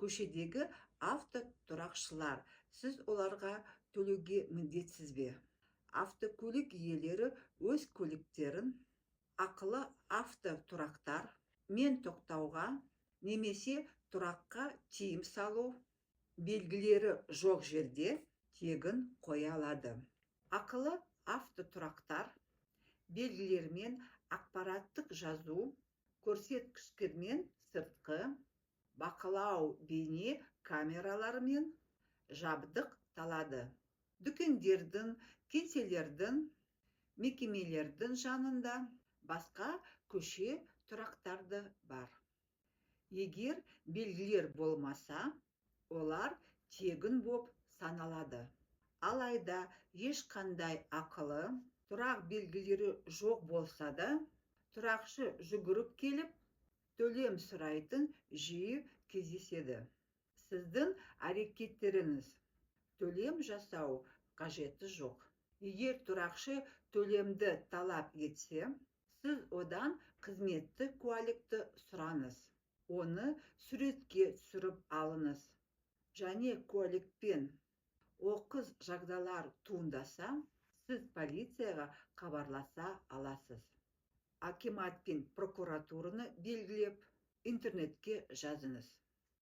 көшедегі автотұрақшылар, сіз оларға төлеуге міндетсіз бе? Автокөлік иелері өз көліктерін ақылы автотұрақтар мен тоқтауға немесе тұраққа тыйым салу белгілері жоқ жерде тегін қоя алады. Ақылы автотұрақтар белгілермен ақпараттық жазу көрсеткіштермен сыртқы бақылау бейне камераларымен жабдықталады. Дүкендердің, кеңселердің, мекемелердің жанында басқа көше тұрақтарды бар. Егер белгілер болмаса, олар тегін боп саналады. Алайда ешқандай ақылы тұрақ белгілері жоқ болса да, тұрақшы жүгіріп келіп, төлем сұрайтын жиі кездеседі. Сіздің әрекеттеріңіз төлем жасау қажеті жоқ. Егер тұрақшы төлемді талап етсе, сіз одан қызметті куәлікті сұраңыз. Оны суретке түсіріп алыңыз. Және куәлікпен оқыс жағдайлар туындаса, сіз полицияға хабарласа аласыз. Акимат пен прокуратураны белгілеп, интернетке жазыңыз.